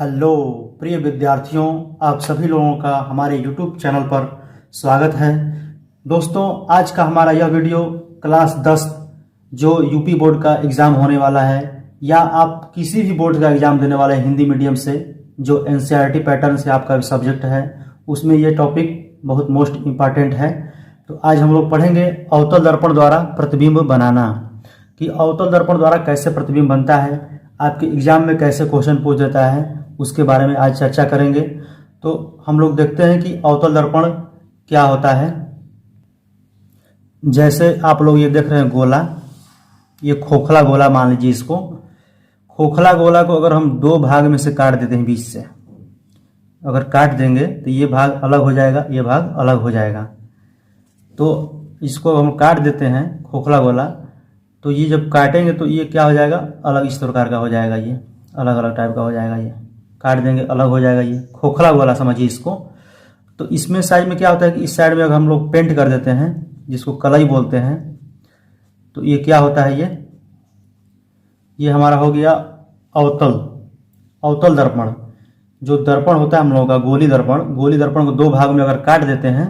Hello प्रिय विद्यार्थियों, आप सभी लोगों का हमारे YouTube चैनल पर स्वागत है। दोस्तों, आज का हमारा यह वीडियो क्लास 10 जो यूपी बोर्ड का एग्ज़ाम होने वाला है या आप किसी भी बोर्ड का एग्ज़ाम देने वाले हैं हिंदी मीडियम से, जो एनसीईआरटी पैटर्न से आपका सब्जेक्ट है, उसमें ये टॉपिक बहुत मोस्ट इम्पॉर्टेंट है। तो आज हम लोग पढ़ेंगे अवतल दर्पण द्वारा प्रतिबिंब बनाना, कि अवतल दर्पण द्वारा कैसे प्रतिबिंब बनता है, आपके एग्जाम में कैसे क्वेश्चन पूछ देता है, उसके बारे में आज चर्चा करेंगे। तो हम लोग देखते हैं कि अवतल दर्पण क्या होता है। जैसे आप लोग ये देख रहे हैं गोला, ये खोखला गोला मान लीजिए इसको। खोखला गोला को अगर हम दो भाग में से काट देते हैं, बीच से अगर काट देंगे तो ये भाग अलग हो जाएगा, ये भाग अलग हो जाएगा। तो इसको हम काट देते हैं खोखला गोला, तो ये जब काटेंगे तो ये क्या हो जाएगा, अलग इस प्रकार का हो जाएगा, ये अलग अलग टाइप का हो जाएगा। ये काट देंगे अलग हो जाएगा, ये खोखला गोला समझिए इसको। तो इसमें साइड में क्या होता है कि इस साइड में अगर हम लोग पेंट कर देते हैं, जिसको कलई बोलते हैं, तो ये क्या होता है, ये हमारा हो गया अवतल दर्पण। जो दर्पण होता है हम लोगों का गोली दर्पण को दो भाग में अगर काट देते हैं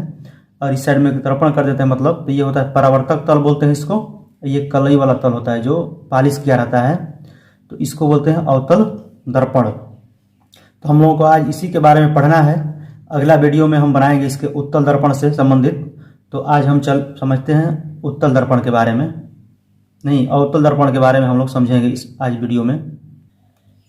और इस साइड में दर्पण कर देते हैं, मतलब तो ये होता है परावर्तक तल बोलते हैं इसको। ये कलई वाला तल होता है जो पॉलिश किया रहता है, तो इसको बोलते हैं अवतल दर्पण। तो हम लोगों को आज इसी के बारे में पढ़ना है। अगला वीडियो में हम बनाएंगे इसके उत्तल दर्पण से संबंधित। तो आज हम समझते हैं उत्तल दर्पण के बारे में, नहीं अवतल दर्पण के बारे में हम लोग समझेंगे इस आज वीडियो में।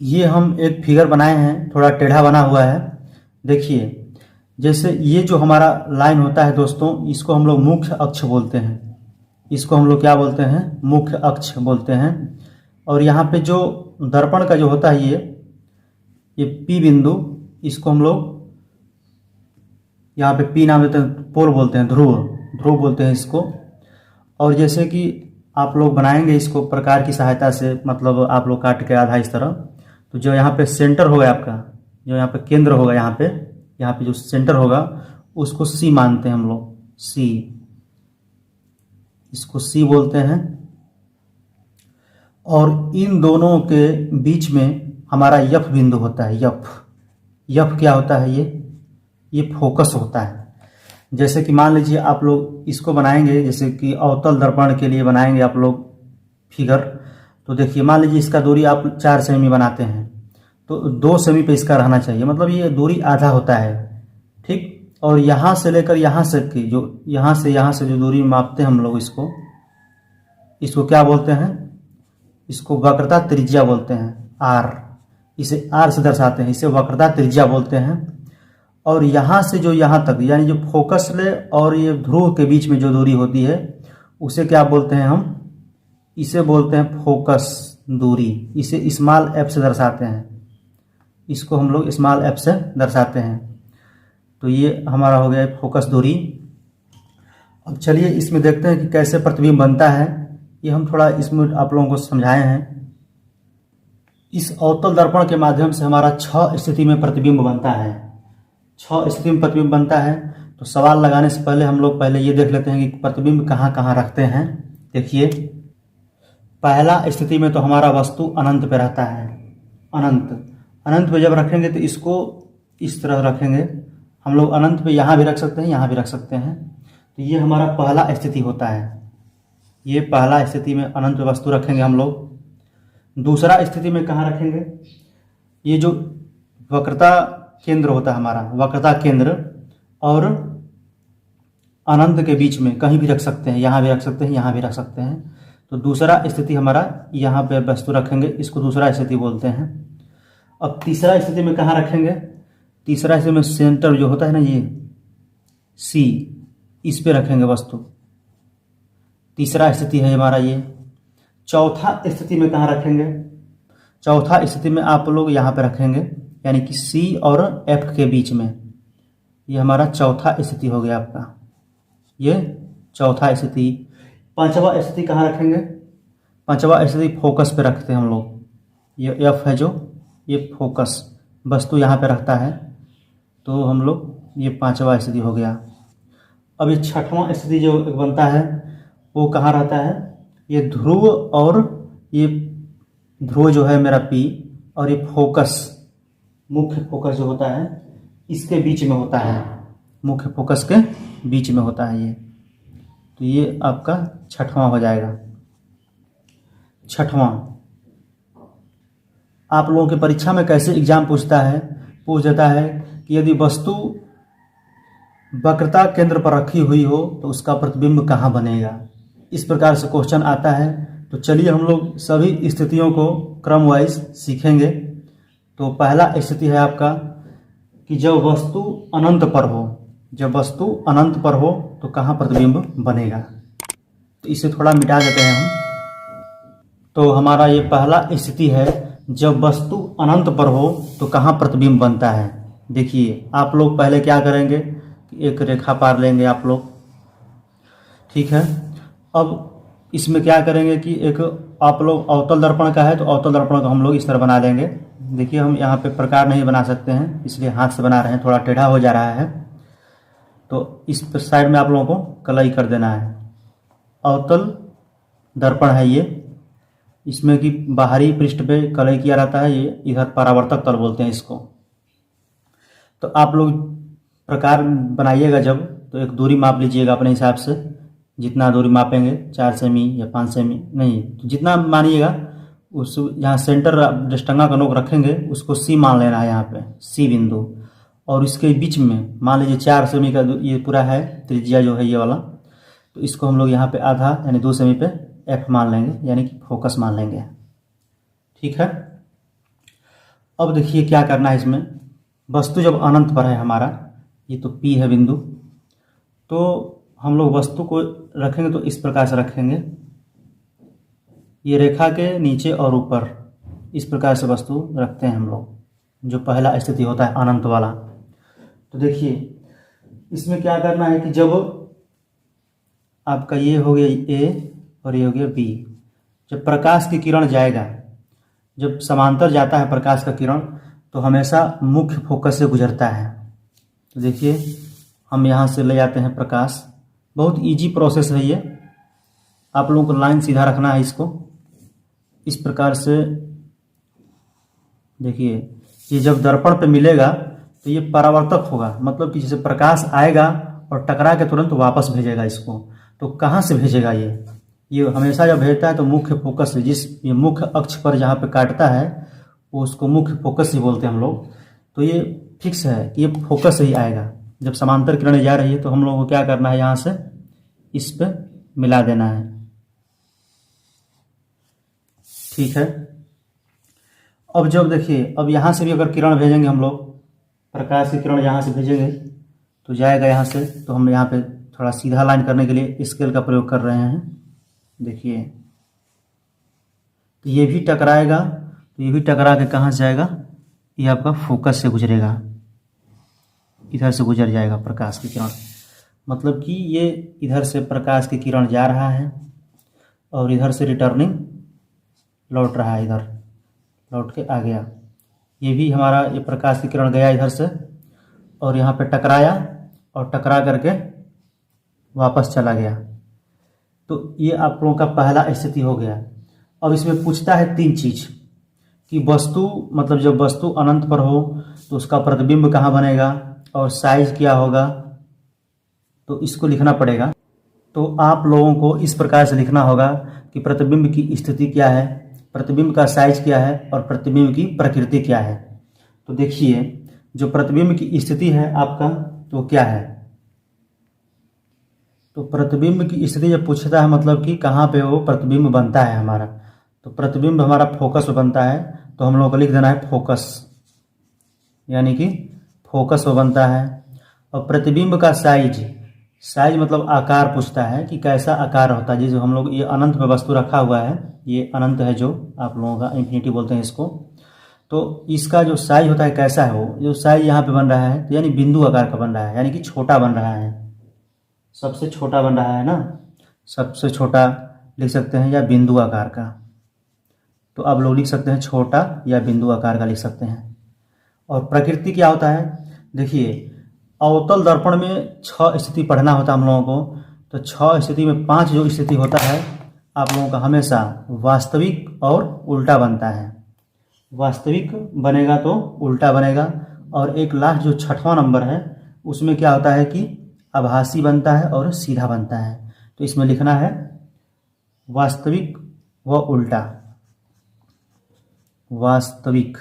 ये हम एक फिगर बनाए हैं, थोड़ा टेढ़ा बना हुआ है। देखिए, जैसे ये जो हमारा लाइन होता है दोस्तों, इसको हम लोग मुख्य अक्ष बोलते हैं। इसको हम लोग क्या बोलते हैं, मुख्य अक्ष बोलते हैं। और यहाँ पे जो दर्पण का जो होता है ये पी बिंदु, इसको हम लोग यहाँ पे पी नाम देते हैं, पोल बोलते हैं, ध्रुव बोलते हैं इसको। और जैसे कि आप लोग बनाएंगे इसको प्रकार की सहायता से, मतलब आप लोग काट के आधा इस तरह, तो जो यहाँ पे सेंटर होगा आपका, जो यहाँ पे केंद्र होगा, यहाँ पे जो सेंटर होगा उसको सी मानते हैं हम लोग, सी, इसको सी बोलते हैं। और इन दोनों के बीच में हमारा यफ बिंदु होता है। यफ क्या होता है, ये फोकस होता है। जैसे कि मान लीजिए आप लोग इसको बनाएंगे, जैसे कि अवतल दर्पण के लिए बनाएंगे आप लोग फिगर। तो देखिए, मान लीजिए इसका दूरी आप 4 सेमी बनाते हैं, तो 2 सेमी पे इसका रहना चाहिए, मतलब ये दूरी आधा होता है, ठीक। और यहाँ से लेकर यहाँ से की जो यहाँ से जो दूरी मापते हैं हम लोग, इसको क्या बोलते हैं, इसको वक्रता त्रिज्या बोलते हैं, आर। इसे आर से दर्शाते हैं, इसे वक्रता त्रिज्या बोलते हैं। और यहाँ से जो यहाँ तक, यानी जो फोकस ले और ये ध्रुव के बीच में जो दूरी होती है, उसे क्या बोलते हैं हम, इसे बोलते हैं फोकस दूरी। इसे स्मॉल एफ से दर्शाते हैं, इसको हम लोग स्मॉल एफ से दर्शाते हैं। तो ये हमारा हो गया फोकस दूरी। अब चलिए इसमें देखते हैं कि कैसे प्रतिबिंब बनता है। ये हम थोड़ा इसमें आप लोगों को समझाए हैं। इस अवतल दर्पण के माध्यम से हमारा 6 स्थिति में प्रतिबिंब बनता है। 6 स्थिति में प्रतिबिंब बनता है। तो सवाल लगाने से पहले हम लोग पहले ये देख लेते हैं कि प्रतिबिंब कहाँ कहाँ रखते हैं। देखिए, पहला स्थिति में तो हमारा वस्तु अनंत पे रहता है। अनंत पे जब रखेंगे तो इसको इस तरह रखेंगे हम लोग। अनंत पे यहाँ भी रख सकते हैं, यहाँ भी रख सकते हैं। तो ये हमारा पहला स्थिति होता है। ये पहला स्थिति में अनंत वस्तु रखेंगे हम लोग। दूसरा स्थिति में कहाँ रखेंगे, ये जो वक्रता केंद्र होता है हमारा, वक्रता केंद्र और अनंत के बीच में कहीं भी रख सकते हैं, यहाँ भी रख सकते हैं, यहाँ भी रख सकते हैं। तो दूसरा स्थिति हमारा यहाँ पे वस्तु रखेंगे, इसको दूसरा स्थिति बोलते हैं। अब तीसरा स्थिति में कहाँ रखेंगे, तीसरा स्थिति में सेंटर जो होता है ना, ये सी, इस पे रखेंगे वस्तु। तीसरा स्थिति है हमारा ये। चौथा स्थिति में कहाँ रखेंगे, चौथा स्थिति में आप लोग यहाँ पे रखेंगे, यानी कि सी और एफ के बीच में। ये हमारा चौथा स्थिति हो गया आपका, ये चौथा स्थिति। पांचवा स्थिति कहाँ रखेंगे, पांचवा स्थिति फोकस पे रखते हैं हम लोग। ये एफ है जो, ये फोकस वस्तु यहाँ पे रखता है, तो हम लोग ये पांचवा स्थिति हो गया। अब ये छठवां स्थिति जो बनता है वो कहाँ रहता है, ये ध्रुव, और ये ध्रुव जो है मेरा पी, और ये फोकस मुख्य फोकस जो होता है इसके बीच में होता है, मुख्य फोकस के बीच में होता है ये। तो ये आपका छठवां हो जाएगा। छठवां, आप लोगों के परीक्षा में कैसे एग्जाम पूछ देता है कि यदि वस्तु वक्रता केंद्र पर रखी हुई हो तो उसका प्रतिबिंब कहाँ बनेगा। इस प्रकार से क्वेश्चन आता है। तो चलिए हम लोग सभी स्थितियों को क्रम वाइज सीखेंगे। तो पहला स्थिति है आपका कि जब वस्तु अनंत पर हो, जब वस्तु अनंत पर हो तो कहाँ प्रतिबिंब बनेगा। तो इसे थोड़ा मिटा देते हैं हम। तो हमारा ये पहला स्थिति है, जब वस्तु अनंत पर हो तो कहाँ प्रतिबिंब बनता है। देखिए आप लोग पहले क्या करेंगे, एक रेखा पार लेंगे आप लोग, ठीक है। अब इसमें क्या करेंगे कि एक आप लोग अवतल दर्पण का है तो अवतल दर्पण को हम लोग इस तरह बना देंगे। देखिए हम यहाँ पे प्रकार नहीं बना सकते हैं इसलिए हाथ से बना रहे हैं, थोड़ा टेढ़ा हो जा रहा है। तो इस साइड में आप लोगों को कलई कर देना है। अवतल दर्पण है ये, इसमें कि बाहरी पृष्ठ पे कलई किया रहता है, ये इधर परावर्तक तल बोलते हैं इसको। तो आप लोग प्रकार बनाइएगा जब, तो एक दूरी माप लीजिएगा अपने हिसाब से, जितना दूरी मापेंगे 4 सेमी या 5 सेमी नहीं, तो जितना मानिएगा उस यहाँ सेंटर डस्टंगा का नोक रखेंगे उसको सी मान लेना है, यहाँ पे सी बिंदु। और इसके बीच में मान लीजिए 4 सेमी का ये पूरा है त्रिज्या जो है ये वाला, तो इसको हम लोग यहाँ पे आधा यानी 2 सेमी पे एफ मान लेंगे, यानी कि फोकस मान लेंगे, ठीक है। अब देखिए क्या करना है इसमें। वस्तु जब अनंत पर है हमारा, ये तो पी है बिंदु, तो हम लोग वस्तु को रखेंगे तो इस प्रकार से रखेंगे, ये रेखा के नीचे और ऊपर इस प्रकार से वस्तु रखते हैं हम लोग, जो पहला स्थिति होता है अनंत वाला। तो देखिए इसमें क्या करना है कि जब आपका ये हो गया ए और ये हो गया बी, जब प्रकाश की किरण जाएगा, जब समांतर जाता है प्रकाश का किरण तो हमेशा मुख्य फोकस से गुजरता है। तो देखिए हम यहाँ से ले जाते हैं प्रकाश, बहुत इजी प्रोसेस है ये। आप लोगों को लाइन सीधा रखना है इसको इस प्रकार से। देखिए ये जब दर्पण पे मिलेगा तो ये परावर्तक होगा, मतलब कि जैसे प्रकाश आएगा और टकरा के तुरंत वापस भेजेगा इसको। तो कहाँ से भेजेगा ये हमेशा जब भेजता है तो मुख्य फोकस से, जिस ये मुख्य अक्ष पर जहाँ पे काटता है वो उसको मुख्य फोकस ही बोलते हैं हम लोग। तो ये फिक्स है कि ये फोकस से ही आएगा। जब समांतर किरणें जा रही है तो हम लोगों को क्या करना है, यहाँ से इस पे मिला देना है, ठीक है। अब जब देखिए अब यहाँ से भी अगर किरण भेजेंगे हम लोग, प्रकाश की किरण यहाँ से भेजेंगे तो जाएगा यहाँ से। तो हम यहाँ पे थोड़ा सीधा लाइन करने के लिए स्केल का प्रयोग कर रहे हैं। देखिए तो ये भी टकराएगा, तो ये भी टकरा के कहाँ से जाएगा, ये आपका फोकस से गुजरेगा, इधर से गुजर जाएगा प्रकाश की किरण। मतलब कि ये इधर से प्रकाश की किरण जा रहा है और इधर से रिटर्निंग लौट रहा है, इधर लौट के आ गया। ये भी हमारा ये प्रकाश की किरण गया इधर से और यहाँ पे टकराया और टकरा करके वापस चला गया। तो ये आप लोगों का पहला स्थिति हो गया। अब इसमें पूछता है 3 चीज कि वस्तु, मतलब जब वस्तु अनंत पर हो तो उसका प्रतिबिंब कहाँ बनेगा और साइज क्या होगा, तो इसको लिखना पड़ेगा। तो आप लोगों को इस प्रकार से लिखना होगा कि प्रतिबिंब की स्थिति क्या है, प्रतिबिंब का साइज क्या है और प्रतिबिंब की प्रकृति क्या है। तो देखिए जो प्रतिबिंब की स्थिति है आपका तो क्या है, तो प्रतिबिंब की स्थिति जब पूछता है मतलब कि कहाँ पे वो प्रतिबिंब बनता है हमारा, तो प्रतिबिंब हमारा फोकस पे बनता है। तो हम लोगों को लिख देना है फोकस, यानी कि फोकस पे बनता है। और प्रतिबिंब का साइज, साइज मतलब आकार पूछता है कि कैसा आकार होता है। जैसे हम लोग ये अनंत में वस्तु रखा हुआ है, ये अनंत है जो आप लोगों का इंफिनिटी बोलते हैं इसको, तो इसका जो साइज होता है कैसा है, वो जो साइज यहाँ पे बन रहा है तो यानी बिंदु आकार का बन रहा है, यानी कि छोटा बन रहा है, सबसे छोटा बन रहा है ना, सबसे छोटा लिख सकते हैं या बिंदु आकार का। तो आप लोग लिख सकते हैं छोटा या बिंदु आकार का लिख सकते हैं। और प्रकृति क्या होता है, देखिए अवतल दर्पण में 6 स्थिति पढ़ना होता है हम लोगों को। तो 6 स्थिति में 5 जो स्थिति होता है आप लोगों का हमेशा वास्तविक और उल्टा बनता है। वास्तविक बनेगा तो उल्टा बनेगा। और एक लास्ट जो छठवां नंबर है उसमें क्या होता है कि आभासी बनता है और सीधा बनता है। तो इसमें लिखना है वास्तविक व उल्टा, वास्तविक।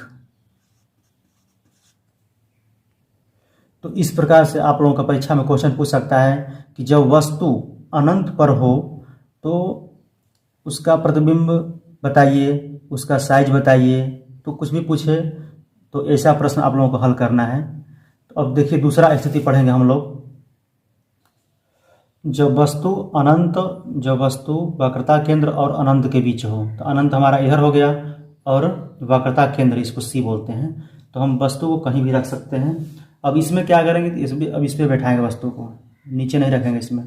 तो इस प्रकार से आप लोगों का परीक्षा में क्वेश्चन पूछ सकता है कि जब वस्तु अनंत पर हो तो उसका प्रतिबिंब बताइए, उसका साइज बताइए। तो कुछ भी पूछे तो ऐसा प्रश्न आप लोगों को हल करना है। तो अब देखिए दूसरा स्थिति पढ़ेंगे हम लोग। जब वस्तु वक्रता केंद्र और अनंत के बीच हो। तो अनंत हमारा इधर हो गया और वक्रता केंद्र इसको सी बोलते हैं। तो हम वस्तु को कहीं भी रख सकते हैं। अब इसमें क्या करेंगे, अब इस पर बैठाएंगे वस्तु को, नीचे नहीं रखेंगे इसमें।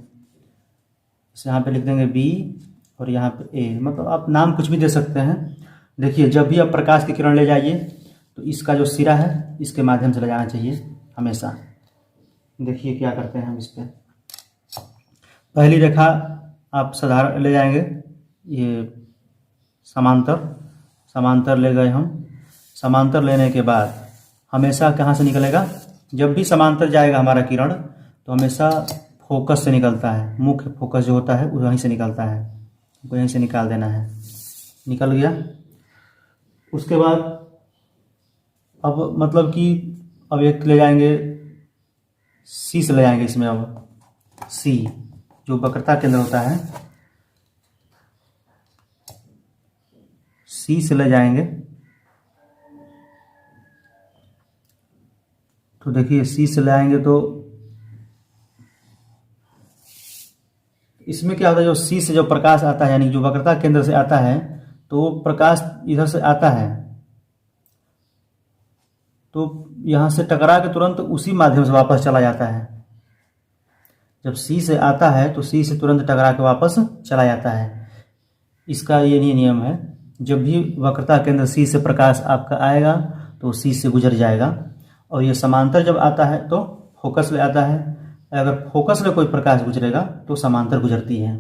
यहाँ पे लिख देंगे बी और यहाँ पे ए, मतलब आप नाम कुछ भी दे सकते हैं। देखिए जब भी आप प्रकाश की किरण ले जाइए तो इसका जो सिरा है इसके माध्यम से ले जाना चाहिए हमेशा। देखिए क्या करते हैं हम इस पर। पहली रेखा आप साधारण ले जाएंगे, ये समांतर ले गए हम। समांतर लेने के बाद हमेशा कहाँ से निकलेगा, जब भी समांतर जाएगा हमारा किरण तो हमेशा फोकस से निकलता है। मुख्य फोकस जो होता है वहीं से निकलता है, वहीं से निकाल देना है। निकल गया। उसके बाद अब मतलब कि अब एक ले जाएंगे सी से ले जाएंगे इसमें। अब सी जो वक्रता केंद्र होता है, सी से ले जाएंगे। तो देखिए सी से ले आएंगे तो इसमें क्या होता है, जो सी से जो प्रकाश आता है यानी जो वक्रता केंद्र से आता है तो वो प्रकाश इधर से आता है तो यहाँ से टकरा के तुरंत उसी माध्यम से वापस चला जाता है। जब सी से आता है तो सी से तुरंत टकरा के वापस चला जाता है। इसका ये नियम है, जब भी वक्रता केंद्र सी से प्रकाश आपका आएगा तो सी से गुजर जाएगा। और ये समांतर जब आता है तो फोकस ले आता है। अगर फोकस में कोई प्रकाश गुजरेगा तो समांतर गुजरती है।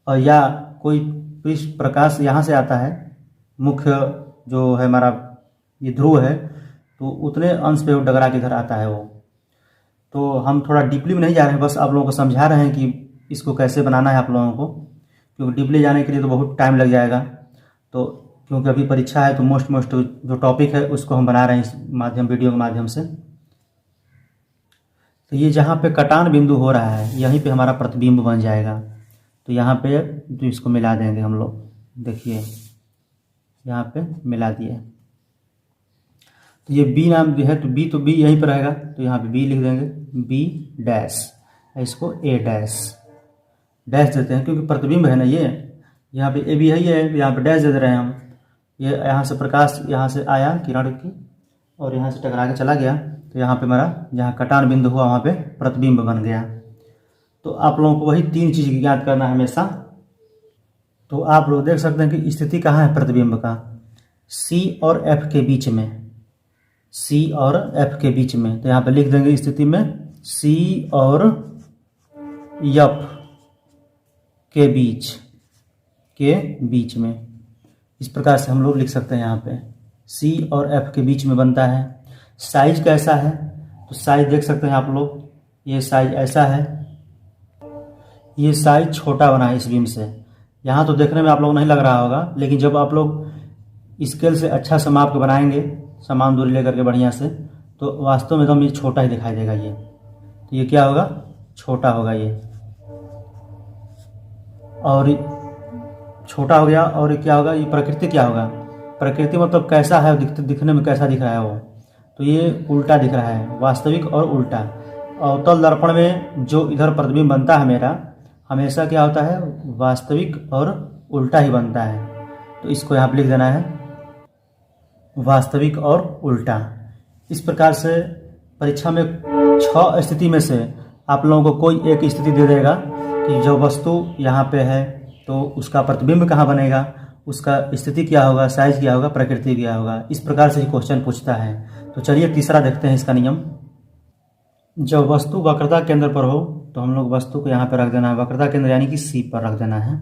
और या कोई प्रकाश यहाँ से आता है, मुख्य जो है हमारा ये ध्रुव है, तो उतने अंश पे वो डगरा के इधर आता है वो। तो हम थोड़ा डीपली में नहीं जा रहे हैं, बस आप लोगों को समझा रहे हैं कि इसको कैसे बनाना है आप लोगों को, क्योंकि डीपली जाने के लिए तो बहुत टाइम लग जाएगा। तो क्योंकि अभी परीक्षा है तो मोस्ट जो टॉपिक है उसको हम बना रहे हैं इस वीडियो के माध्यम से। तो ये जहाँ पे कटान बिंदु हो रहा है यहीं पे हमारा प्रतिबिंब बन जाएगा। तो यहाँ पे तो इसको मिला देंगे हम लोग। देखिए यहाँ पे मिला दिए। तो ये बी नाम जो है तो बी यहीं पर रहेगा, तो यहाँ पे बी लिख देंगे, बी डैश, इसको ए डैश देते हैं क्योंकि प्रतिबिंब है ना ये। यहाँ पे ए बी है, यहाँ पे डैश दे रहे हैं हम। ये यहाँ से प्रकाश यहाँ से आया किरण की और यहाँ से टकरा के चला गया, तो यहाँ पे हमारा जहाँ कटान बिंदु हुआ वहाँ पे प्रतिबिंब बन गया। तो आप लोगों को वही तीन चीज़ ज्ञात करना है हमेशा। तो आप लोग देख सकते हैं कि स्थिति कहाँ है प्रतिबिंब का, सी और एफ के बीच में, सी और एफ के बीच में। तो यहाँ पे लिख देंगे स्थिति में सी और एफ के बीच में। इस प्रकार से हम लोग लिख सकते हैं। यहाँ पे सी और एफ के बीच में बनता है। साइज कैसा है, तो साइज देख सकते हैं आप लोग, ये साइज ऐसा है, ये साइज छोटा बना है इस बीम से। यहाँ तो देखने में आप लोग नहीं लग रहा होगा, लेकिन जब आप लोग स्केल से अच्छा से माप के बनाएंगे समान दूरी लेकर के बढ़िया से, तो वास्तव में एकदम ये छोटा ही दिखाई देगा। ये तो ये क्या होगा, छोटा होगा ये, और छोटा हो गया। और ये क्या होगा, ये प्रकृति क्या होगा, प्रकृति मतलब कैसा है, दिखने में कैसा दिख रहा है वो, तो ये उल्टा दिख रहा है, वास्तविक और उल्टा। अवतल दर्पण में जो इधर प्रतिबिंब बनता है मेरा, हमेशा क्या होता है, वास्तविक और उल्टा ही बनता है। तो इसको यहाँ पे लिख देना है वास्तविक और उल्टा। इस प्रकार से परीक्षा में 6 स्थिति में से आप लोगों को कोई एक स्थिति दे देगा कि जो वस्तु यहाँ पे है तो उसका प्रतिबिंब कहाँ बनेगा, उसका स्थिति क्या होगा, साइज क्या होगा, प्रकृति क्या होगा। इस प्रकार से ही क्वेश्चन पूछता है। तो चलिए तीसरा देखते हैं इसका नियम। जब वस्तु वक्रता केंद्र पर हो तो हम लोग वस्तु को यहाँ पर रख देना है, वक्रता केंद्र यानी कि सी पर रख देना है।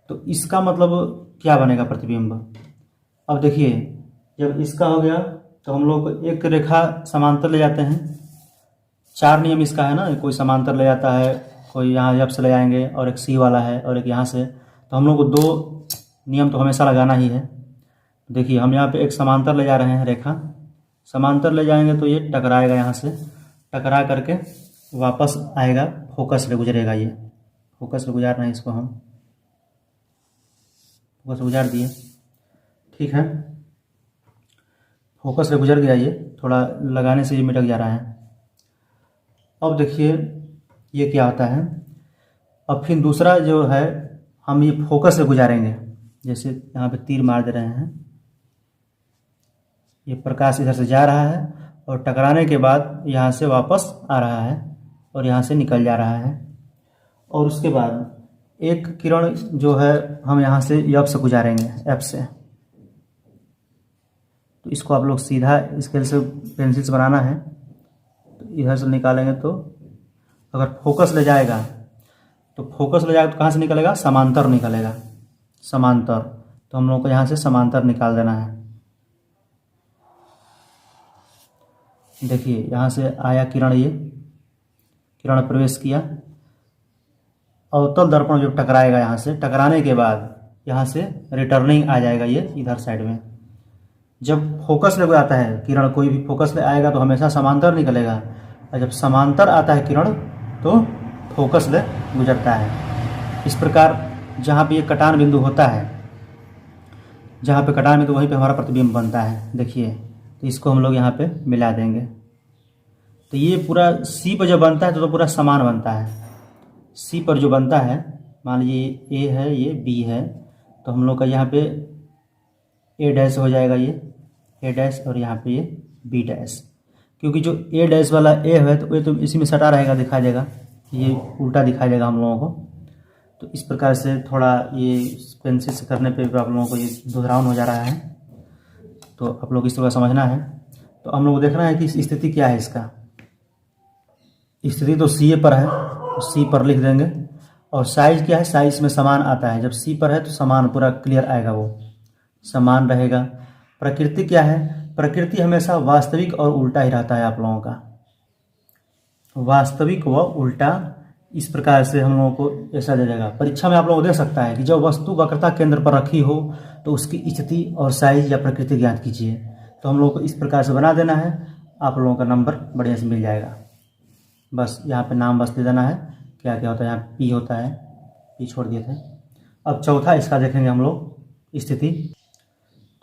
तो इसका मतलब क्या बनेगा प्रतिबिंब। अब देखिए जब इसका हो गया तो हम लोग एक रेखा समांतर ले जाते हैं। 4 नियम इसका है ना, कोई समांतर ले जाता है, कोई यहाँ एफ से ले जाएंगे और एक सी वाला है और एक यहाँ से। तो हम लोग को 2 नियम तो हमेशा लगाना ही है। देखिए हम यहाँ पे एक समांतर ले जा रहे हैं रेखा, समांतर ले जाएंगे तो ये टकराएगा, यहाँ से टकरा करके वापस आएगा, फोकस से गुजरेगा। ये फोकस से गुजार रहे हैं इसको, हम फोकस से गुजार दिए, ठीक है। फोकस से गुजर गया, ये थोड़ा लगाने से ये मिटक जा रहा है। अब देखिए ये क्या होता है। अब फिर दूसरा जो है, हम ये फोकस से गुजारेंगे। जैसे यहाँ पे तीर मार दे रहे हैं, ये प्रकाश इधर से जा रहा है और टकराने के बाद यहाँ से वापस आ रहा है और यहाँ से निकल जा रहा है। और उसके बाद एक किरण जो है हम यहाँ से एफ से गुजारेंगे, एफ से। तो इसको आप लोग सीधा स्केल से पेंसिल से बनाना है, तो इधर से निकालेंगे। तो अगर फोकस ले जाएगा तो फोकस ले जाएगा तो कहाँ से निकलेगा, समांतर निकलेगा, समांतर। तो हम लोग को यहाँ से समांतर निकाल देना है। देखिए यहाँ से आया किरण, ये किरण प्रवेश किया, अवतल दर्पण जो टकराएगा, यहाँ से टकराने के बाद यहाँ से रिटर्निंग आ जाएगा ये इधर साइड में। जब फोकस ले आता है किरण, कोई भी फोकस ले आएगा तो हमेशा समांतर निकलेगा, और जब समांतर आता है किरण तो फोकस ले गुजरता है। इस प्रकार जहाँ पे ये कटान बिंदु होता है, जहाँ पे कटान बिंदु, वहीं पे हमारा प्रतिबिंब बनता है। देखिए तो इसको हम लोग यहाँ पे मिला देंगे, तो ये पूरा सी पर जब बनता है तो पूरा समान बनता है। सी पर जो बनता है, मान लीजिए ए है, ये बी है, तो हम लोग का यहाँ पे ए डैश हो जाएगा, ये ए डैश, और यहाँ पे ये बी डैश। क्योंकि जो ए डैश वाला ए है तो ये तो इसी में सटा रहेगा, दिखा देगा, ये उल्टा दिखाई देगा हम लोगों को। तो इस प्रकार से थोड़ा ये पेंसिल से करने पे आप लोगों को ये दोहरावन हो जा रहा है, तो आप लोग इस तरह समझना है। तो हम लोग देखना है कि स्थिति क्या है इसका। स्थिति तो सी ए पर है, तो सी पर लिख देंगे। और साइज क्या है, साइज में समान आता है। जब सी पर है तो समान पूरा क्लियर आएगा, वो समान रहेगा। प्रकृति क्या है, प्रकृति हमेशा वास्तविक और उल्टा ही रहता है आप लोगों का, वास्तविक व उल्टा। इस प्रकार से हम लोगों को ऐसा दे देगा। परीक्षा में आप लोगों को दे सकता है कि जब वस्तु वक्रता केंद्र पर रखी हो तो उसकी स्थिति और साइज या प्रकृति ज्ञात कीजिए। तो हम लोगों को इस प्रकार से बना देना है, आप लोगों का नंबर बढ़िया से मिल जाएगा। बस यहाँ पे नाम बस दे देना है, क्या क्या होता है, यहाँ पी होता है, पी छोड़ दिए थे। अब चौथा इसका देखेंगे हम लोग, स्थिति।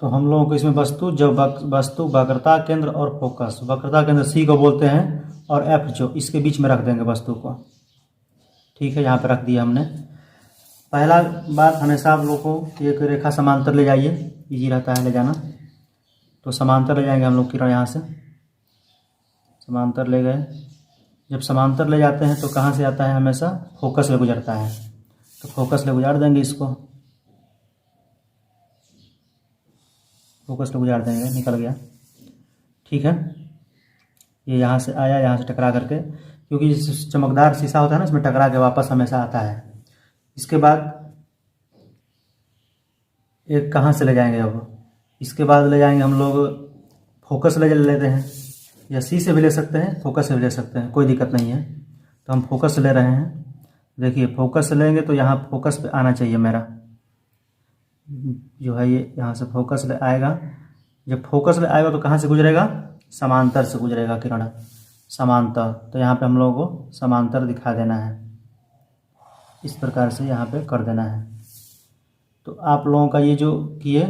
तो हम लोगों को इसमें वस्तु, जब वस्तु, वक्रता केंद्र और फोकस। वक्रता केंद्र सी को बोलते हैं, और एफ जो इसके बीच में रख देंगे वस्तु को, ठीक है। यहाँ पे रख दिया हमने। पहला बात, हमेशा आप लोग को एक रेखा समांतर ले जाइए, इजी रहता है ले जाना। तो समांतर ले जाएंगे हम लोग किरण, यहाँ से समांतर ले गए। जब समांतर ले जाते हैं तो कहाँ से आता है, हमेशा फोकस ले गुजरता है। तो फोकस ले गुजार देंगे इसको, फोकस ले गुजार देंगे, निकल गया, ठीक है। ये यहाँ से आया, यहाँ से टकरा करके, क्योंकि चमकदार शीशा होता है ना, इसमें टकरा के वापस हमेशा आता है। इसके बाद एक कहाँ से ले जाएंगे, अब इसके बाद ले जाएंगे हम लोग फोकस ले लेते हैं, या सी से भी ले सकते हैं, फोकस से भी ले सकते हैं, कोई दिक्कत नहीं है। तो हम फोकस ले रहे हैं। देखिए फोकस से लेंगे तो यहाँ फोकस पे आना चाहिए मेरा, जो है ये यहाँ से फोकस ले आएगा। जब फोकस ले आएगा तो कहाँ से गुजरेगा, समांतर से गुजरेगा किरण, समांतर। तो यहाँ पे हम लोगों को समांतर दिखा देना है, इस प्रकार से यहाँ पे कर देना है। तो आप लोगों का ये जो किए,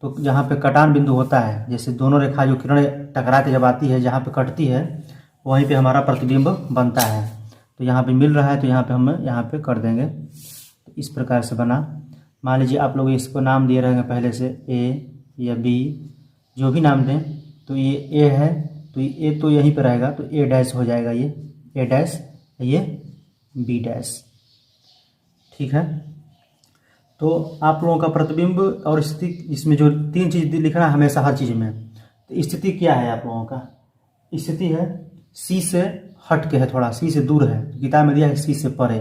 तो जहाँ पे कटान बिंदु होता है, जैसे दोनों रेखा जो किरण टकरा के जब आती है, जहाँ पे कटती है वहीं पे हमारा प्रतिबिंब बनता है। तो यहाँ पे मिल रहा है, तो यहाँ पे हम यहाँ पे कर देंगे। तो इस प्रकार से बना। मान लीजिए आप लोग इसको नाम दिए रहेंगे पहले से, ए या बी, जो भी नाम दें। तो ये ए है, तो ए तो यहीं पे रहेगा, तो ए डैश हो जाएगा, ये ए डैश, ये बी डैश, ठीक है। तो आप लोगों का प्रतिबिंब और स्थिति, इसमें जो 3 चीज़ लिखना है हमेशा हर चीज़ में। तो स्थिति क्या है आप लोगों का, स्थिति है सी से हट के है, थोड़ा सी से दूर है। किताब में दिया है सी से परे,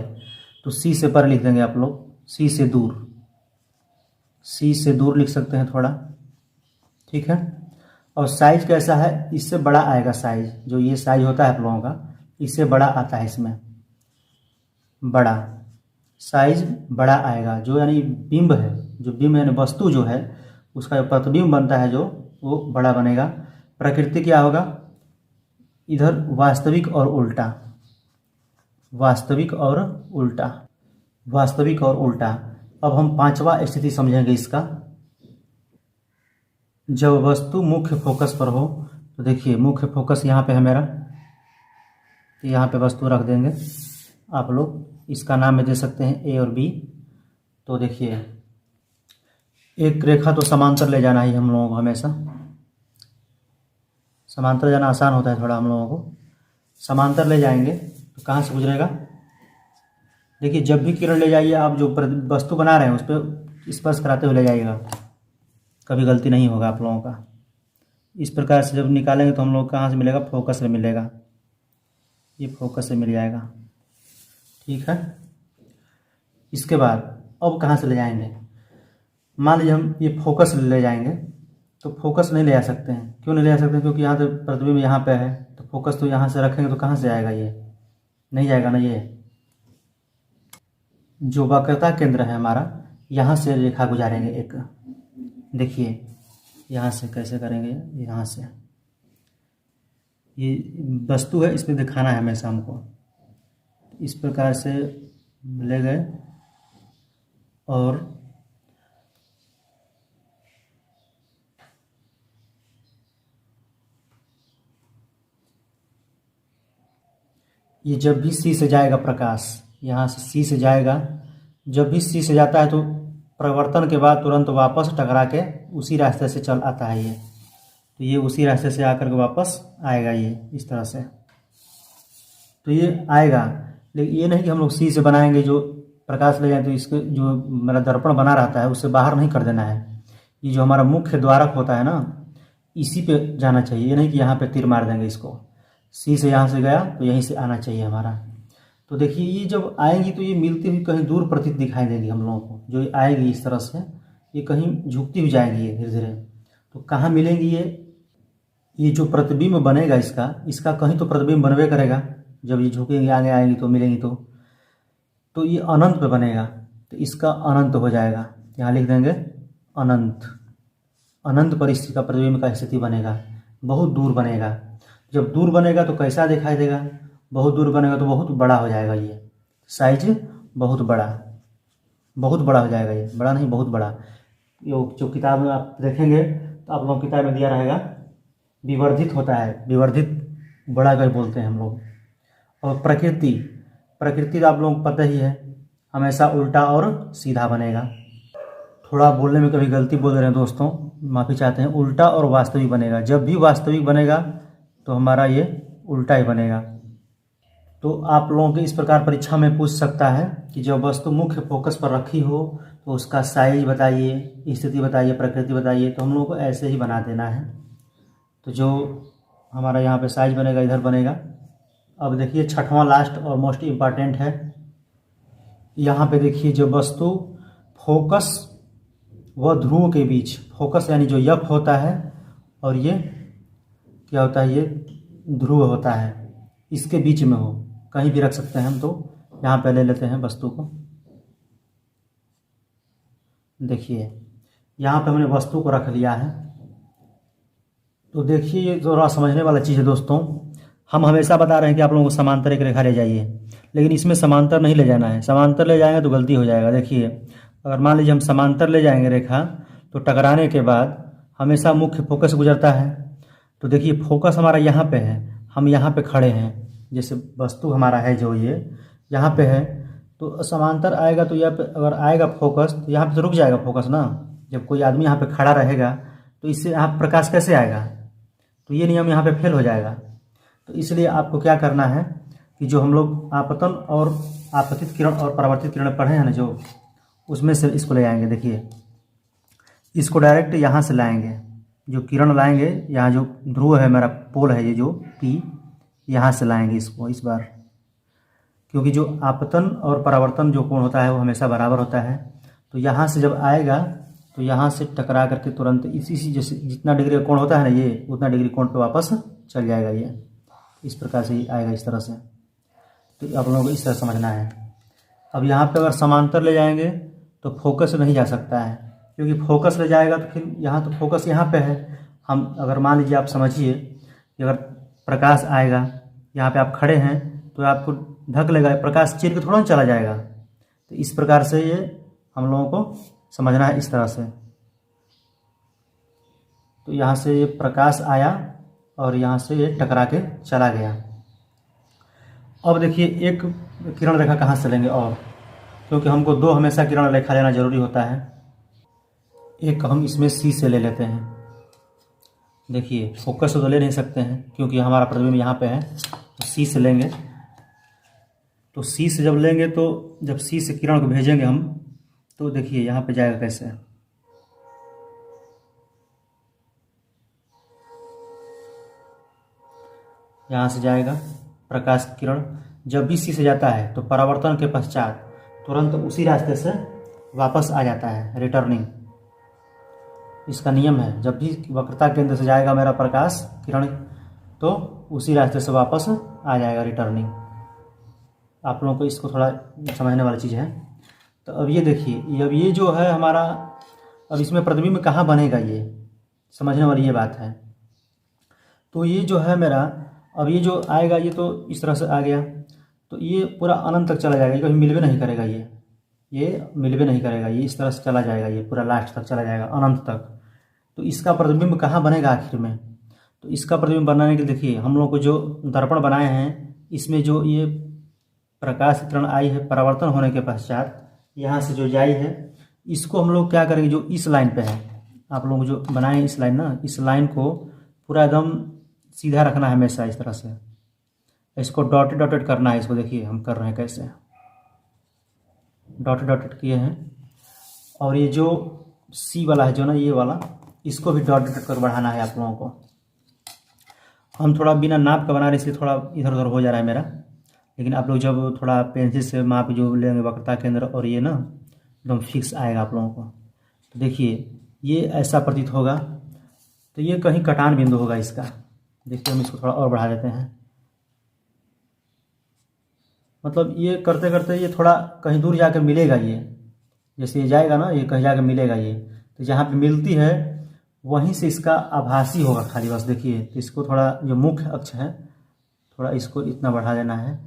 तो सी से परे लिख देंगे आप लोग, सी से दूर, सी से दूर लिख सकते हैं थोड़ा, ठीक है। और साइज कैसा है, इससे बड़ा आएगा साइज, जो ये साइज होता है आप लोगों का इससे बड़ा आता है, इसमें बड़ा साइज बड़ा आएगा, जो यानी बिंब है, जो बिंब यानी वस्तु जो है उसका जो प्रतिबिंब बनता है जो वो बड़ा बनेगा। प्रकृति क्या होगा, इधर वास्तविक और उल्टा, वास्तविक और उल्टा, वास्तविक और उल्टा। अब हम पांचवा स्थिति समझेंगे इसका। जब वस्तु मुख्य फोकस पर हो, तो देखिए मुख्य फोकस यहाँ पे है मेरा, तो यहाँ पे वस्तु रख देंगे आप लोग, इसका नाम में दे सकते हैं ए और बी। तो देखिए एक रेखा तो समांतर ले जाना ही हम लोगों को, हमेशा समांतर जाना आसान होता है थोड़ा हम लोगों को। समांतर ले जाएंगे तो कहाँ से गुजरेगा, देखिए जब भी किरण ले जाइए आप जो वस्तु बना रहे हैं उस पर स्पर्श कराते हुए ले जाइएगा, कभी गलती नहीं होगा आप लोगों का। इस प्रकार से जब निकालेंगे तो हम लोग कहाँ से मिलेगा, फोकस से मिलेगा, ये फोकस से मिल जाएगा, ठीक है। इसके बाद अब कहाँ से ले जाएंगे, मान लीजिए हम ये फोकस ले जाएंगे, तो फोकस नहीं ले जा सकते हैं, क्यों नहीं ले जा सकते हैं, क्योंकि यहाँ तो प्रतिबिंब यहाँ पे है, तो फोकस तो यहाँ से रखेंगे तो कहाँ से आएगा, ये नहीं जाएगा ना। ये जो वक्रता केंद्र है हमारा, यहाँ से रेखा गुजारेंगे एक, देखिए यहाँ से कैसे करेंगे, यहाँ से ये वस्तु है, इस पर दिखाना है हमेशा हमको, इस प्रकार से ले गए और ये जब भी सी से जाएगा प्रकाश, यहाँ से सी से जाएगा, जब भी सी से जाता है तो परिवर्तन के बाद तुरंत वापस टकरा के उसी रास्ते से चल आता है ये, तो ये उसी रास्ते से आकर के वापस आएगा, ये इस तरह से तो ये आएगा। लेकिन ये नहीं कि हम लोग सी से बनाएंगे जो प्रकाश ले जाए तो इसके जो मेरा दर्पण बना रहता है उससे बाहर नहीं कर देना है, ये जो हमारा मुख्य द्वारक होता है ना, इसी पे जाना चाहिए। ये नहीं कि यहाँ पे तीर मार देंगे इसको, सी से यहाँ से गया तो यहीं से आना चाहिए हमारा। तो देखिए ये जब आएंगी तो ये मिलती हुई कहीं दूर प्रतीत दिखाई देगी हम लोगों को, जो ये आएगी इस तरह से, ये कहीं झुकती हुई जाएगी ये धीरे धीरे। तो कहाँ मिलेंगी ये जो प्रतिबिंब बनेगा इसका कहीं तो प्रतिबिंब बनवे करेगा, जब ये झुकेंगे आगे आएंगी तो मिलेंगी, तो ये अनंत पे बनेगा, तो इसका अनंत हो जाएगा, यहाँ लिख देंगे अनंत। अनंत पर इसका प्रतिबिंब का स्थिति बनेगा, बहुत दूर बनेगा। जब दूर बनेगा तो कैसा दिखाई देगा, बहुत दूर बनेगा तो बहुत बड़ा हो जाएगा, ये साइज बहुत बड़ा हो जाएगा, ये बड़ा नहीं बहुत बड़ा। जो किताब में आप देखेंगे तो आप लोग किताब में दिया रहेगा, विवर्धित होता है, विवर्धित बड़ा कर बोलते हैं हम लोग। और प्रकृति तो आप लोगों को पता ही है, हमेशा उल्टा और सीधा बनेगा। थोड़ा बोलने में कभी गलती बोल रहे हैं दोस्तों, माफ़ी चाहते हैं। उल्टा और वास्तविक बनेगा, जब भी वास्तविक बनेगा तो हमारा ये उल्टा ही बनेगा। तो आप लोगों के इस प्रकार परीक्षा में पूछ सकता है कि जब वस्तु मुख्य फोकस पर रखी हो तो उसका साइज बताइए, स्थिति बताइए, प्रकृति बताइए, तो हम लोगों को ऐसे ही बना देना है। तो जो हमारा यहाँ पे साइज बनेगा इधर बनेगा। अब देखिए छठवां लास्ट और मोस्ट इम्पॉर्टेंट है, यहाँ पे देखिए जो वस्तु फोकस व ध्रुव के बीच, फोकस यानी जो यफ होता है और ये क्या होता है, ये ध्रुव होता है, इसके बीच में हो, कहीं भी रख सकते हैं हम। तो यहाँ पे ले लेते हैं वस्तु को, देखिए यहाँ पे हमने वस्तु को रख लिया है। तो देखिए ये थोड़ा समझने वाला चीज़ है दोस्तों। हम हमेशा बता रहे हैं कि आप लोगों को समांतर एक रेखा ले जाइए, लेकिन इसमें समांतर नहीं ले जाना है। समांतर ले जाएंगे तो गलती हो जाएगा। देखिए अगर मान लीजिए हम समांतर ले जाएंगे रेखा, तो टकराने के बाद हमेशा मुख्य फोकस गुजरता है। तो देखिए फोकस हमारा यहाँ पे है, हम यहाँ पे खड़े हैं, जैसे वस्तु हमारा है जो ये यहाँ पे है, तो समांतर आएगा तो यहाँ पे अगर आएगा फोकस तो यहाँ पे तो रुक जाएगा फोकस ना। जब कोई आदमी यहाँ पे खड़ा रहेगा तो इससे यहाँ प्रकाश कैसे आएगा, तो ये नियम यहाँ पे फेल हो जाएगा। तो इसलिए आपको क्या करना है कि जो हम लोग आपतन और आपतित किरण और परावर्तित किरण पढ़े हैं ना, जो उसमें से इसको ले आएंगे। देखिए इसको डायरेक्ट यहाँ से लाएंगे, जो किरण लाएंगे, यहाँ जो ध्रुव है मेरा पोल है ये जो पी, यहाँ से लाएंगे इसको इस बार, क्योंकि जो आपतन और परावर्तन जो कोण होता है वो हमेशा बराबर होता है। तो यहाँ से जब आएगा तो यहाँ से टकरा करके तुरंत इसी जैसे जितना डिग्री का कोण होता है ना ये, उतना डिग्री कोण पे वापस चल जाएगा। ये इस प्रकार से आएगा, इस तरह से। तो आप लोगों को इस तरह समझना है। अब यहाँ पे अगर समांतर ले जाएंगे तो फोकस नहीं जा सकता है, क्योंकि फोकस ले जाएगा तो फिर यहाँ तो फोकस यहाँ पे है। हम अगर मान लीजिए, आप समझिए कि अगर प्रकाश आएगा, यहाँ पे आप खड़े हैं तो आपको ढक लेगा, प्रकाश चीर के थोड़ा ना चला जाएगा। तो इस प्रकार से ये हम लोगों को समझना है, इस तरह से। तो यहाँ से ये प्रकाश आया और यहाँ से ये टकरा के चला गया। अब देखिए एक किरण रेखा कहाँ से लेंगे, और क्योंकि हमको दो हमेशा किरण रेखा लेना जरूरी होता है। एक हम इसमें सी से ले लेते हैं। देखिए फोकस तो ले नहीं सकते हैं क्योंकि हमारा प्रतिबिंब यहाँ पे है, तो सी से लेंगे। तो सी से जब लेंगे तो जब सी से किरण को भेजेंगे हम, तो देखिए यहाँ पे जाएगा कैसे। यहाँ से जाएगा प्रकाश किरण, जब भी सी से जाता है तो परावर्तन के पश्चात तुरंत उसी रास्ते से वापस आ जाता है, रिटर्निंग। इसका नियम है, जब भी वक्रता केंद्र से जाएगा मेरा प्रकाश किरण तो उसी रास्ते से वापस आ जाएगा, रिटर्निंग। आप लोगों को इसको थोड़ा समझने वाली चीज़ है। तो अब ये देखिए, अब ये जो है हमारा, अब इसमें प्रतिबिंब कहाँ बनेगा, ये समझने वाली ये बात है। तो ये जो है मेरा, अब ये जो आएगा ये तो इस तरह से आ गया, तो ये पूरा अनंत तक चला जाएगा, ये कभी मिलवे नहीं करेगा, ये मिलवे नहीं करेगा, ये इस तरह से चला जाएगा, ये पूरा लास्ट तक चला जाएगा, अनंत तक। तो इसका प्रतिबिंब कहाँ बनेगा आखिर में? तो इसका प्रतिबिंब बनाने के लिए देखिए, हम लोग को जो दर्पण बनाए हैं, इसमें जो ये प्रकाश किरण आई है परावर्तन होने के पश्चात, यहाँ से जो जाई है, इसको हम लोग क्या करेंगे, जो इस लाइन पे है, आप लोग जो बनाए इस लाइन ना, इस लाइन को पूरा एकदम सीधा रखना है हमेशा, इस तरह से। इसको डॉटेड डॉटेड करना है, इसको देखिए हम कर रहे हैं कैसे, डॉटेड डॉटेड किए हैं। और ये जो सी वाला है जो ना, ये वाला, इसको भी डॉट डॉट कर बढ़ाना है आप लोगों को। हम थोड़ा बिना नाप का बना रहे इसलिए थोड़ा इधर उधर हो जा रहा है मेरा, लेकिन आप लोग जब थोड़ा पेंसिल से माप जो लेंगे वक्रता केंद्र, और ये ना एकदम फिक्स आएगा आप लोगों को। तो देखिए ये ऐसा प्रतीत होगा, तो ये कहीं कटान बिंदु होगा इसका। देखिए हम इसको थोड़ा और बढ़ा देते हैं, मतलब ये करते करते ये थोड़ा कहीं दूर जाकर मिलेगा, ये जैसे ये जाएगा ना, ये कहीं जाकर मिलेगा ये। तो जहाँ पे मिलती है वहीं से इसका आभासी होगा खाली, बस देखिए। तो इसको थोड़ा, जो मुख्य अक्ष है, थोड़ा इसको इतना बढ़ा देना है।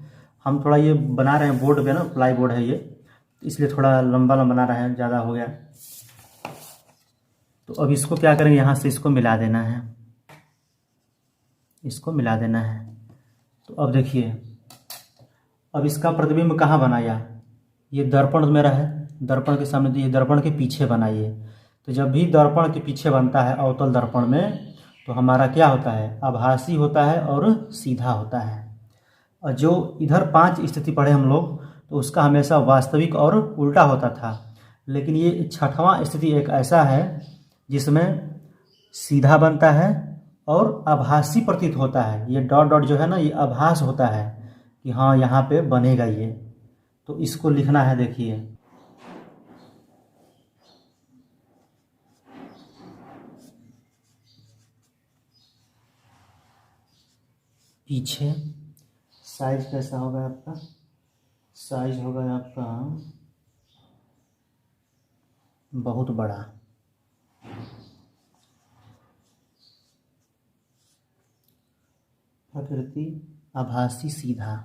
हम थोड़ा ये बना रहे हैं बोर्ड पे ना, प्लाई बोर्ड है ये, इसलिए थोड़ा लंबा लंबा बना रहे हैं, ज़्यादा हो गया। तो अब इसको क्या करेंगे, यहाँ से इसको मिला देना है, इसको मिला देना है। तो अब देखिए, अब इसका प्रतिबिंब कहाँ बनाया, ये दर्पण मेरा है, दर्पण के सामने, तो ये दर्पण के पीछे बनाइए। तो जब भी दर्पण के पीछे बनता है अवतल दर्पण में, तो हमारा क्या होता है, आभासी होता है और सीधा होता है। और जो इधर 5 स्थिति पढ़े हम लोग, तो उसका हमेशा वास्तविक और उल्टा होता था, लेकिन ये 6वां स्थिति एक ऐसा है जिसमें सीधा बनता है और आभासी प्रतीत होता है। ये डॉट डॉट जो है ना, ये आभास होता है कि हाँ यहाँ पे बनेगा ये। तो इसको लिखना है, देखिए पीछे साइज कैसा होगा आपका, साइज होगा आपका बहुत बड़ा। प्रकृति आभासी सीधा।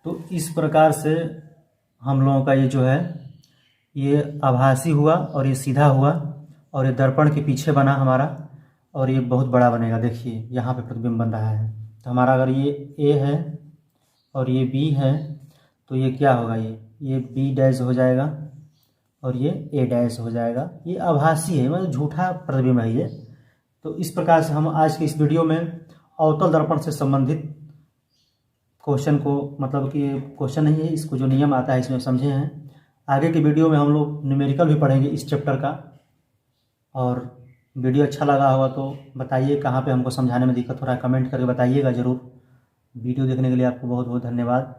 तो इस प्रकार से हम लोगों का ये जो है, ये आभासी हुआ और ये सीधा हुआ, और ये दर्पण के पीछे बना हमारा, और ये बहुत बड़ा बनेगा। देखिए यहाँ पे प्रतिबिंब बन रहा है। तो हमारा अगर ये ए है और ये बी है, तो ये क्या होगा, ये बी डैश हो जाएगा और ये ए डैश हो जाएगा। ये आभासी है, मतलब झूठा प्रतिबिंब है ये। तो इस प्रकार से हम आज के इस वीडियो में अवतल दर्पण से संबंधित क्वेश्चन को, मतलब कि क्वेश्चन नहीं है, इसको जो नियम आता है इसमें समझे हैं। आगे के वीडियो में हम लोग न्यूमेरिकल भी पढ़ेंगे इस चैप्टर का, और वीडियो अच्छा लगा होगा तो बताइए कहाँ पे हमको समझाने में दिक्कत हो रहा है, कमेंट करके बताइएगा ज़रूर। वीडियो देखने के लिए आपको बहुत बहुत धन्यवाद।